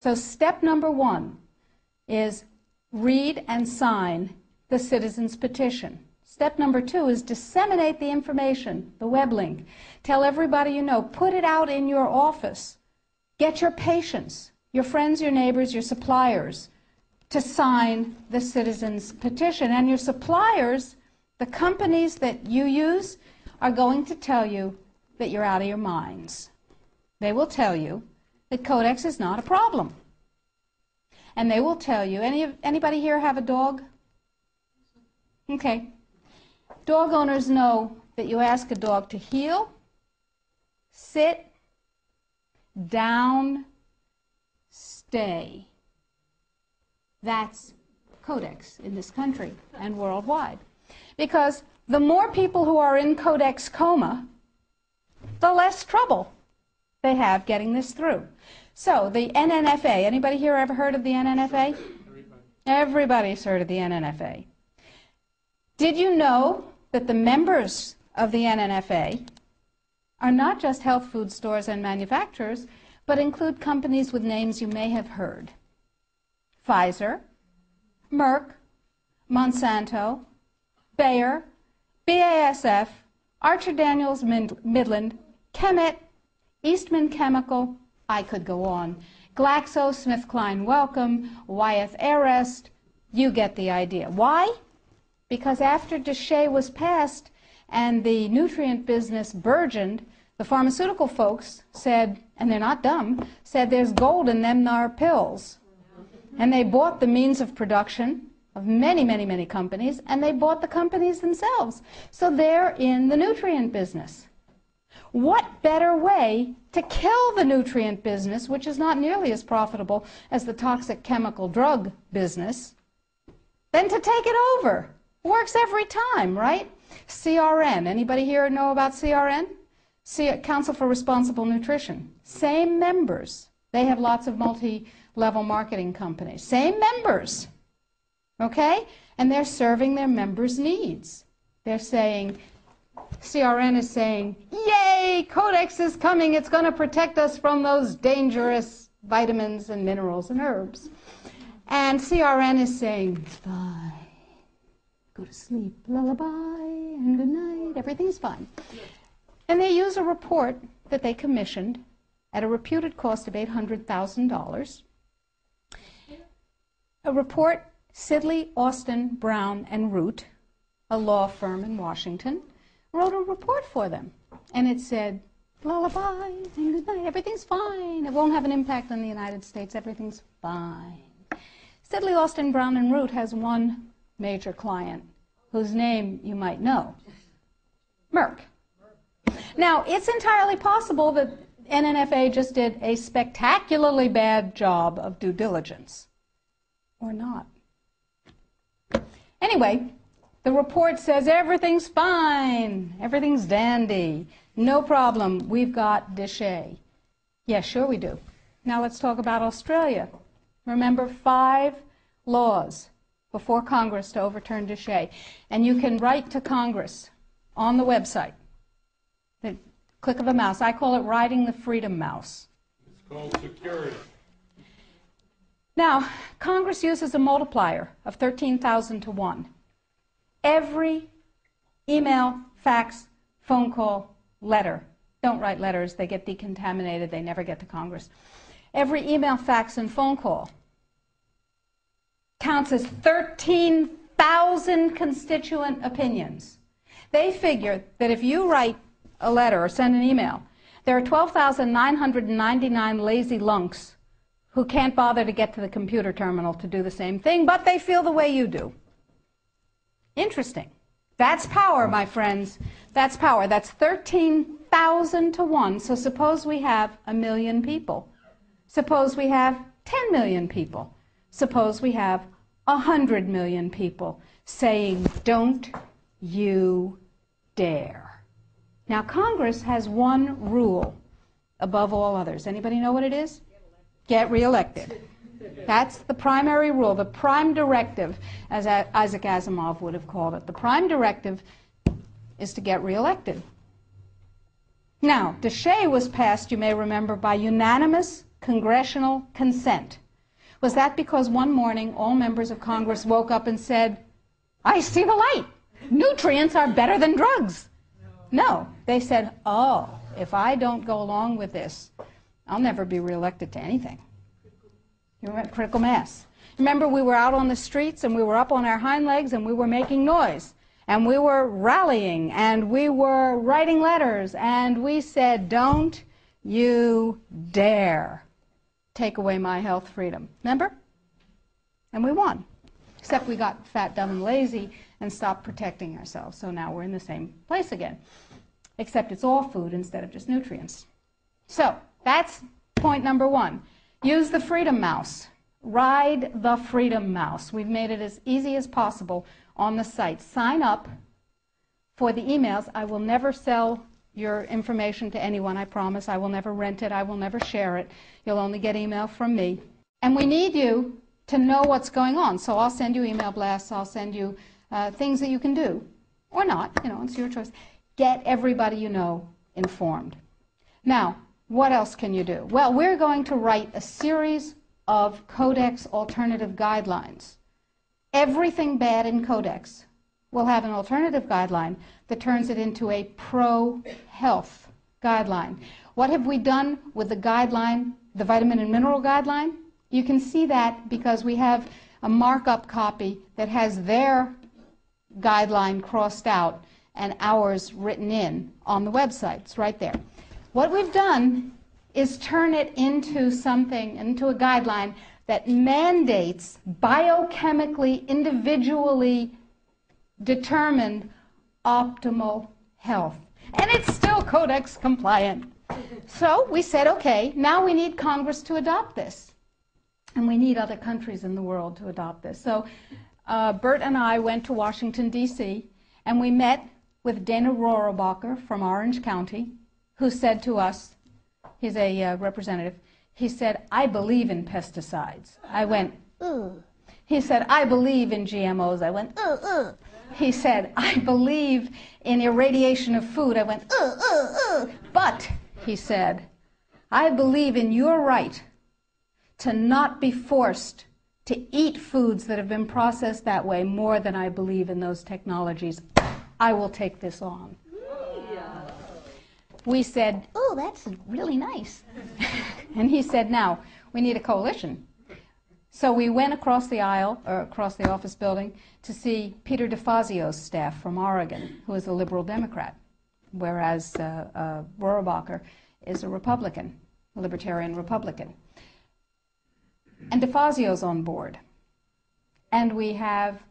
So step number 1 is read and sign the citizen's petition. Step number 2 is disseminate the information, the web link. Tell everybody you know. Put it out in your office. Get your patients, your friends, your neighbors, your suppliers to sign the citizen's petition. And your suppliers, the companies that you use, are going to tell you that you're out of your minds. They will tell you that Codex is not a problem. And they will tell you, anybody here have a dog? Okay. Dog owners know that you ask a dog to heel, sit, down, stay. That's Codex in this country and worldwide. Because the more people who are in Codex coma, the less trouble they have getting this through. So the NNFA, anybody here ever heard of the NNFA? Everybody's heard of the NNFA. Did you know that the members of the NNFA are not just health food stores and manufacturers, but include companies with names you may have heard? Pfizer, Merck, Monsanto, Bayer, BASF, Archer Daniels Midland, Chemet, Eastman Chemical, I could go on, GlaxoSmithKline Wellcome, Wyeth Arrest, you get the idea. Why? Because after DSHEA was passed and the nutrient business burgeoned, the pharmaceutical folks said, and they're not dumb, said there's gold in them thar pills. And they bought the means of production of many, many, many companies, and they bought the companies themselves. So they're in the nutrient business. What better way to kill the nutrient business, which is not nearly as profitable as the toxic chemical drug business, than to take it over? Works every time, right? CRN. Anybody here know about CRN? Council for Responsible Nutrition. Same members. They have lots of multi-level marketing companies. Same members. Okay? And they're serving their members' needs. They're saying, CRN is saying, yay, Codex is coming. It's going to protect us from those dangerous vitamins and minerals and herbs. And CRN is saying, it's fine. Go to sleep, lullaby, and good night. Everything's fine. And they use a report that they commissioned at a reputed cost of $800,000. A report Sidley, Austin, Brown, and Root, a law firm in Washington, wrote a report for them. And it said, lullaby, and good night. Everything's fine. It won't have an impact on the United States. Everything's fine. Sidley, Austin, Brown, and Root has one major client whose name you might know, Merck. Now, it's entirely possible that NNFA just did a spectacularly bad job of due diligence, or not. Anyway, the report says everything's fine, everything's dandy, no problem, we've got DSHEA. Yes, sure we do. Now let's talk about Australia. Remember, 5 laws before Congress to overturn DSHEA. And you can write to Congress on the website. The click of a mouse. I call it riding the freedom mouse. It's called security. Now, Congress uses a multiplier of 13,000 to 1. Every email, fax, phone call, letter. Don't write letters. They get decontaminated. They never get to Congress. Every email, fax, and phone call counts as 13,000 constituent opinions. They figure that if you write a letter or send an email, there are 12,999 lazy lunks who can't bother to get to the computer terminal to do the same thing, but they feel the way you do. Interesting. That's power, my friends. That's power. That's 13,000 to 1. So suppose we have 1 million people. Suppose we have 10 million people. Suppose we have 100 million people saying, don't you dare. Now, Congress has one rule above all others. Anybody know what it is? Get reelected. That's the primary rule, the prime directive, as Isaac Asimov would have called it. The prime directive is to get reelected. Now, DSHEA was passed, you may remember, by unanimous congressional consent. Was that because one morning all members of Congress woke up and said, I see the light. Nutrients are better than drugs. No, they said, oh, if I don't go along with this, I'll never be reelected to anything. You remember critical mass. Remember, we were out on the streets and we were up on our hind legs and we were making noise and we were rallying and we were writing letters and we said, don't you dare take away my health freedom. Remember? And we won. Except we got fat, dumb, and lazy and stopped protecting ourselves. So now we're in the same place again. Except it's all food instead of just nutrients. So that's point number one. Use the freedom mouse. Ride the freedom mouse. We've made it as easy as possible on the site. Sign up for the emails. I will never sell your information to anyone, I promise. I will never rent it. I will never share it. You'll only get email from me. And we need you to know what's going on. So I'll send you email blasts. I'll send you things that you can do. Or not. You know, it's your choice. Get everybody you know informed. Now, what else can you do? Well, we're going to write a series of Codex alternative guidelines. Everything bad in Codex will have an alternative guideline that turns it into a pro-health guideline. What have we done with the guideline, the vitamin and mineral guideline? You can see that because we have a markup copy that has their guideline crossed out and ours written in on the website. It's right there. What we've done is turn it into something, into a guideline that mandates biochemically, individually determined optimal health. And it's still Codex compliant. So we said, okay, now we need Congress to adopt this. And we need other countries in the world to adopt this. So Bert and I went to Washington, D.C., and we met with Dana Rohrabacher from Orange County, who said to us, he's a representative, he said, I believe in pesticides. I went, ugh. He said, I believe in GMOs. I went, ugh, ugh. He said, I believe in irradiation of food. I went, ugh, ugh, ugh. But, he said, I believe in your right to not be forced to eat foods that have been processed that way more than I believe in those technologies. I will take this on. We said, oh, that's really nice. And he said, now, we need a coalition. So we went across the aisle, or across the office building, to see Peter DeFazio's staff from Oregon, who is a liberal Democrat, whereas Rohrabacher is a Republican, a libertarian Republican. And DeFazio's on board. And we have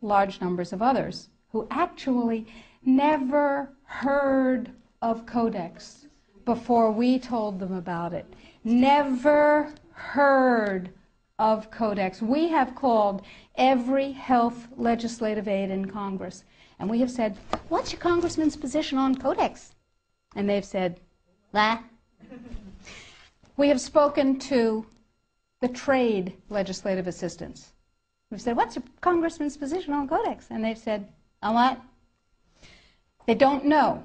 large numbers of others who actually never heard of Codex before we told them about it. Never heard of Codex. We have called every health legislative aide in Congress, and we have said, what's your congressman's position on Codex? And they've said, blah. We have spoken to the trade legislative assistants. We've said, what's your congressman's position on Codex? And they've said, on what? They don't know.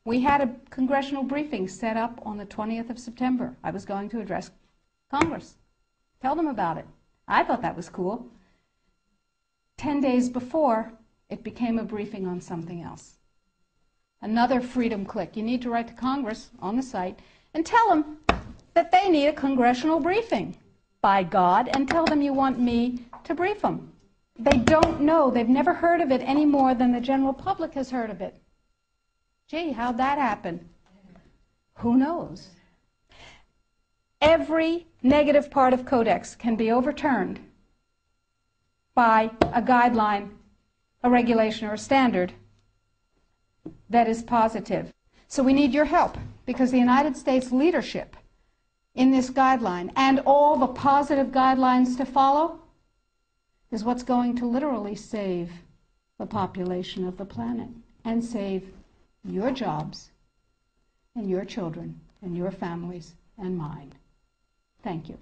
We had a congressional briefing set up on the 20th of September. I was going to address Congress. Tell them about it. I thought that was cool. 10 days before, it became a briefing on something else. Another freedom click. You need to write to Congress on the site and tell them that they need a congressional briefing, by God, and tell them you want me to brief them. They don't know. They've never heard of it any more than the general public has heard of it. Gee, how'd that happen? Who knows? Every negative part of Codex can be overturned by a guideline, a regulation, or a standard that is positive. So we need your help, because the United States leadership in this guideline and all the positive guidelines to follow is what's going to literally save the population of the planet and save your jobs and your children and your families and mine. Thank you.